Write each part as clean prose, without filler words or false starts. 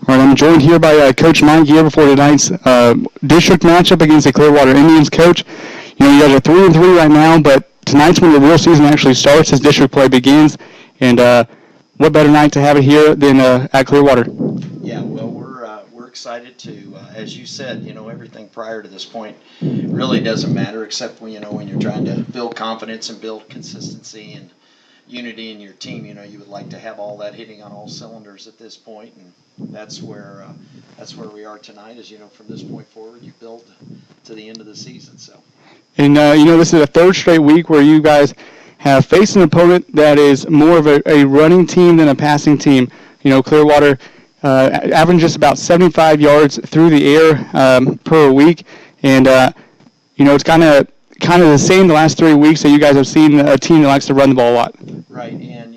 All right, I'm joined here by Coach Mike here before tonight's district matchup against the Clearwater Indians. Coach, you guys are 3-3 right now, but tonight's when the real season actually starts as district play begins. And what better night to have it here than at Clearwater? Yeah, well, we're excited to, as you said, everything prior to this point really doesn't matter except when you're trying to build confidence and build consistency and unity in your team. You would like to have all that hitting on all cylinders at this point, and that's where we are tonight. As from this point forward, you build to the end of the season. So. And this is a third straight week where you guys have faced an opponent that is more of a running team than a passing team. Clearwater averaging just about 75 yards through the air per week, and it's kind of the same the last 3 weeks that you guys have seen a team that likes to run the ball a lot. Right, and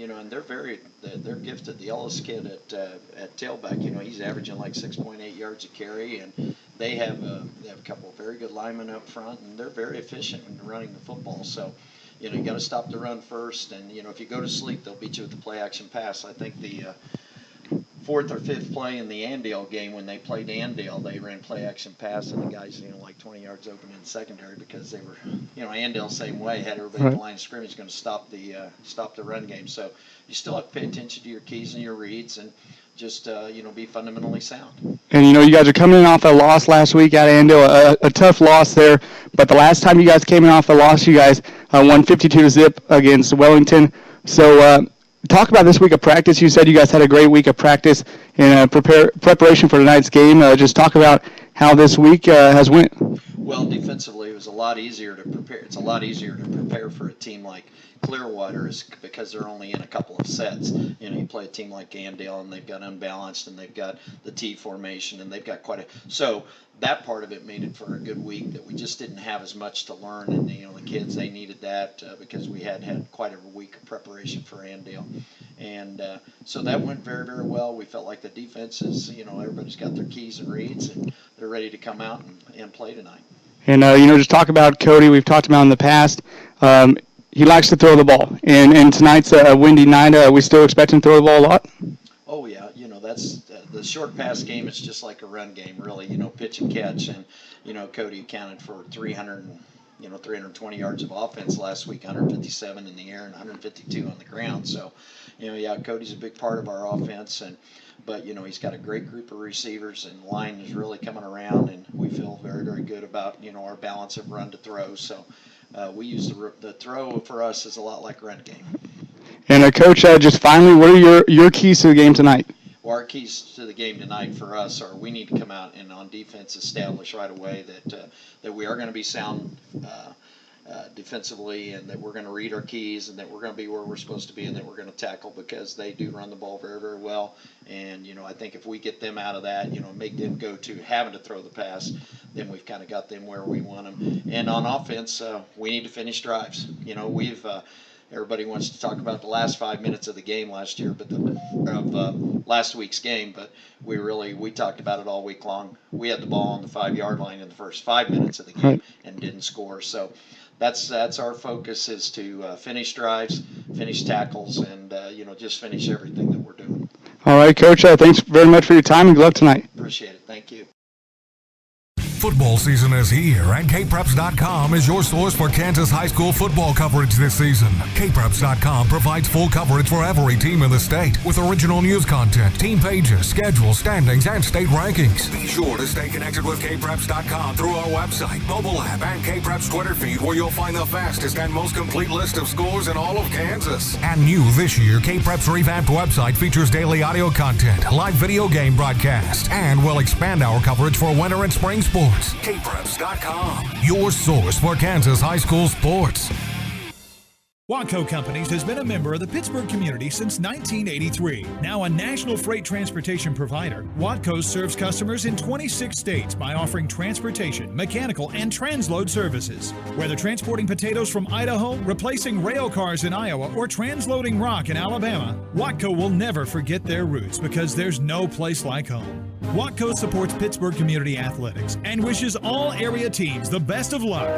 and they're gifted. The Ellis kid at tailback, he's averaging like 6.8 yards a carry, and they have a couple of very good linemen up front, and they're very efficient in running the football. So, you got to stop the run first, and if you go to sleep, they'll beat you with the play action pass. I think the fourth or fifth play in the Andale game when they played Andale, they ran play action pass, and the guys, like 20 yards open in the secondary because they were, Andale same way, had everybody in the line of scrimmage going to stop the run game. So you still have to pay attention to your keys and your reads and just, be fundamentally sound. And, you guys are coming off a loss last week at Andale, a tough loss there. But the last time you guys came in off a loss, you guys won 52-0 against Wellington. So talk about this week of practice. You said you guys had a great week of practice in preparation for tonight's game. Just talk about how this week has went. Well, defensively, it was a lot easier to prepare. It's a lot easier to prepare for a team like Clearwater because they're only in a couple of sets. You play a team like Andale, and they've got unbalanced, and they've got the T formation, and they've got so that part of it made it for a good week that we just didn't have as much to learn, and the kids, they needed that because we had quite a week of preparation for Andale, and so that went very, very well. We felt like the defense is, everybody's got their keys and reads, and they're ready to come out and play tonight. And just talk about Cody. We've talked about in the past. He likes to throw the ball, and tonight's a windy night. We still expect him to throw the ball a lot. Oh yeah, that's the short pass game. It's just like a run game, really. Pitch and catch, and Cody accounted for 320 yards of offense last week, 157 in the air and 152 on the ground. So, Cody's a big part of our offense, but he's got a great group of receivers, and line is really coming around, and we feel very, very good about our balance of run to throw. So. We use the throw for us is a lot like run game. And Coach, just finally, what are your keys to the game tonight? Well, our keys to the game tonight for us are we need to come out and on defense establish right away that we are going to be sound defensively, and that we're going to read our keys, and that we're going to be where we're supposed to be, and that we're going to tackle because they do run the ball very, very well. And I think if we get them out of that, make them go to having to throw the pass, then we've kind of got them where we want them. And on offense, we need to finish drives. We've everybody wants to talk about the last 5 minutes of the game last year, but last week's game. But we talked about it all week long. We had the ball on the 5-yard line in the first 5 minutes of the game and didn't score. So that's our focus, is to finish drives, finish tackles, and just finish everything that we're doing. All right, Coach. Thanks very much for your time, and good luck tonight. Appreciate it. Thank you. Football season is here, and Kpreps.com is your source for Kansas high school football coverage this season. Kpreps.com provides full coverage for every team in the state with original news content, team pages, schedules, standings, and state rankings. Be sure to stay connected with Kpreps.com through our website, mobile app, and Kpreps Twitter feed, where you'll find the fastest and most complete list of scores in all of Kansas. And new this year, Kpreps revamped website features daily audio content, live video game broadcasts, and will expand our coverage for winter and spring sports. Kpreps.com, your source for Kansas high school sports. Watco Companies has been a member of the Pittsburgh community since 1983. Now a national freight transportation provider, Watco serves customers in 26 states by offering transportation, mechanical, and transload services. Whether transporting potatoes from Idaho, replacing rail cars in Iowa, or transloading rock in Alabama, Watco will never forget their roots because there's no place like home. Watco supports Pittsburgh community athletics and wishes all area teams the best of luck.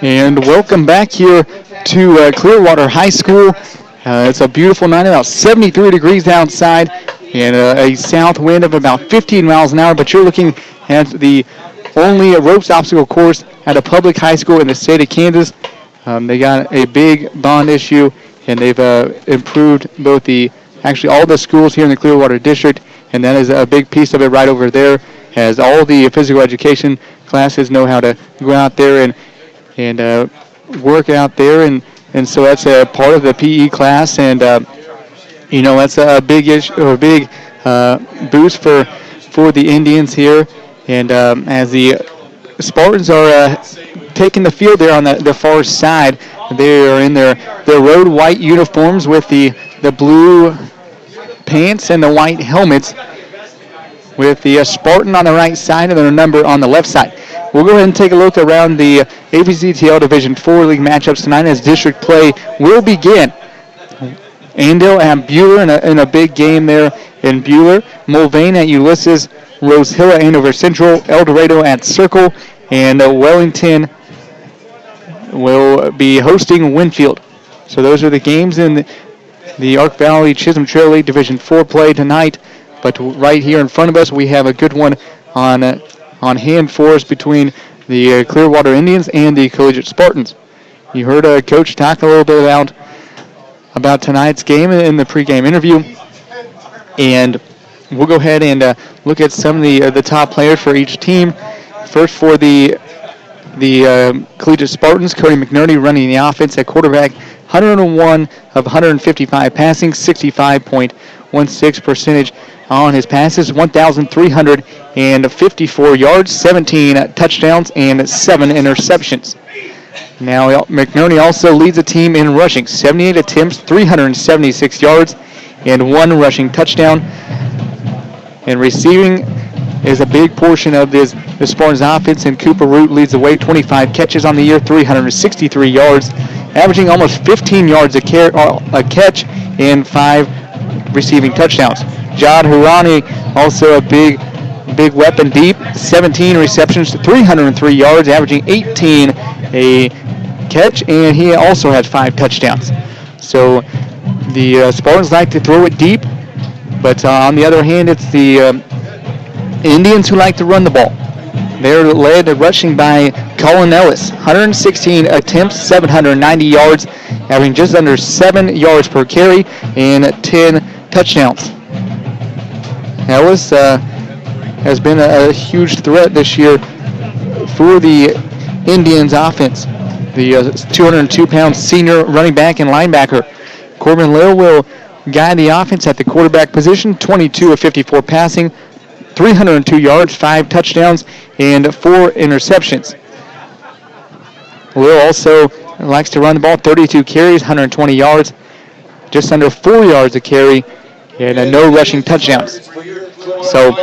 And welcome back here to Clearwater High School. It's a beautiful night, about 73 degrees outside, and a south wind of about 15 miles an hour. But you're looking at the only ropes obstacle course at a public high school in the state of Kansas. They got a big bond issue, and they've improved both actually all the schools here in the Clearwater District, and that is a big piece of it right over there, as all the physical education classes know how to go out there and work out there, and so that's a part of the PE class, and that's a big issue, a big boost for the Indians here, and as the Spartans are taking the field there on the far side, they are in their road white uniforms with the blue pants and the white helmets, with the Spartan on the right side and their number on the left side. We'll go ahead and take a look around the APCTL Division 4 League matchups tonight as district play will begin. Andale at Buhler in a big game there in Buhler. Mulvane at Ulysses. Rose Hill at Andover Central. El Dorado at Circle. And Wellington will be hosting Winfield. So those are the games in the Ark Valley Chisholm Trail League Division 4 play tonight. But right here in front of us, we have a good one on hand for us between the Clearwater Indians and the Collegiate Spartans. You heard Coach talk a little bit about tonight's game in the pregame interview, and we'll go ahead and look at some of the top players for each team. First, for the Collegiate Spartans, Cody McNerney running the offense at quarterback, 101 of 155 passing, 65.16 percentage on his passes, 1,354 yards, 17 touchdowns, and 7 interceptions. Now, McNerney also leads the team in rushing, 78 attempts, 376 yards, and 1 rushing touchdown. And receiving is a big portion of the Spartans offense, and Cooper Root leads the way, 25 catches on the year, 363 yards, averaging almost 15 yards a catch, and 5 receiving touchdowns. Jad Hurani, also a big weapon deep, 17 receptions, 303 yards, averaging 18 a catch, and he also has 5 touchdowns. So the Spartans like to throw it deep, but on the other hand, it's the Indians who like to run the ball. They're led rushing by Colin Ellis, 116 attempts, 790 yards, averaging just under 7 yards per carry, and 10 touchdowns. Ellis has been a huge threat this year for the Indians offense. The 202-pound senior running back and linebacker, Corbin Lill, will guide the offense at the quarterback position, 22 of 54 passing, 302 yards, 5 touchdowns, and 4 interceptions. Lill also likes to run the ball, 32 carries, 120 yards, just under 4 yards a carry, and no rushing touchdowns. So,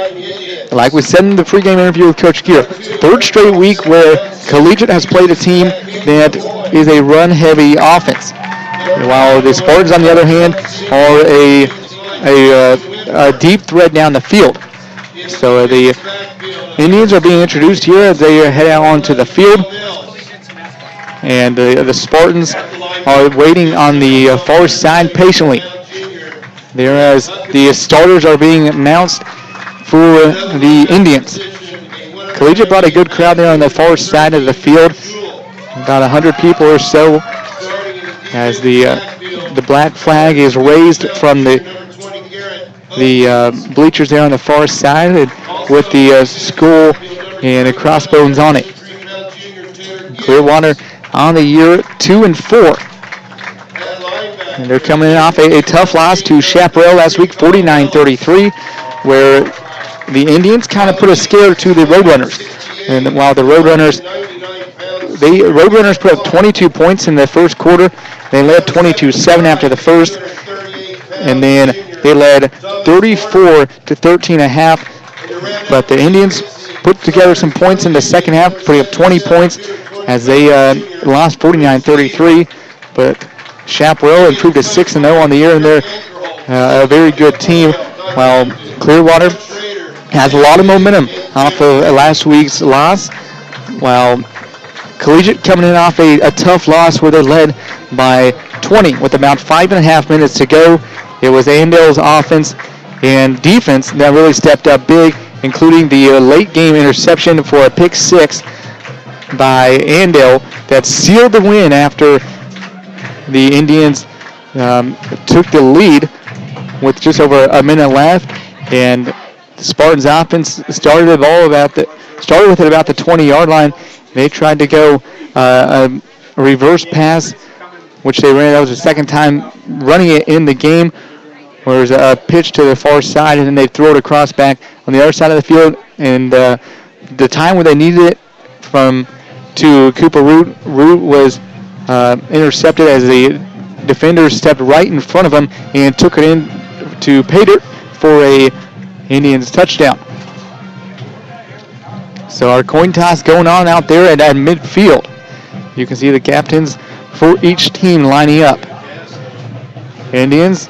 like we said in the pregame interview with Coach Gear, third straight week where Collegiate has played a team that is a run-heavy offense, while the Spartans, on the other hand, are a deep threat down the field. So the Indians are being introduced here as they head out onto the field, and the Spartans are waiting on the far side patiently. There, as the starters are being announced for the Indians. Collegiate brought a good crowd there on the far side of the field, about 100 people or so, as the black flag is raised from the bleachers there on the far side, with the skull and the crossbones on it. Clearwater on the year 2-4. And they're coming off a tough loss to Chaparral last week, 49-33, where the Indians kind of put a scare to the Roadrunners. And while the Roadrunners put up 22 points in the first quarter, they led 22-7 after the first, and then they led 34-13 at half. But the Indians put together some points in the second half, putting up 20 points as they lost 49-33. But Chaparral improved to 6-0 on the year, and they're a very good team, while Clearwater has a lot of momentum off of last week's loss, while Collegiate coming in off a tough loss where they led by 20 with about 5.5 minutes to go. It was Andale's offense and defense that really stepped up big, including the late game interception for a pick six by Andale that sealed the win after the Indians took the lead with just over a minute left, and the Spartans offense started with it about the 20-yard line. They tried to go a reverse pass, which they ran. That was the second time running it in the game. Where there's a pitch to the far side, and then they throw it across back on the other side of the field. And the time where they needed it to Cooper Root was intercepted as the defender stepped right in front of him and took it in to Pater for a Indians touchdown. So our coin toss going on out there at midfield. You can see the captains for each team lining up. Indians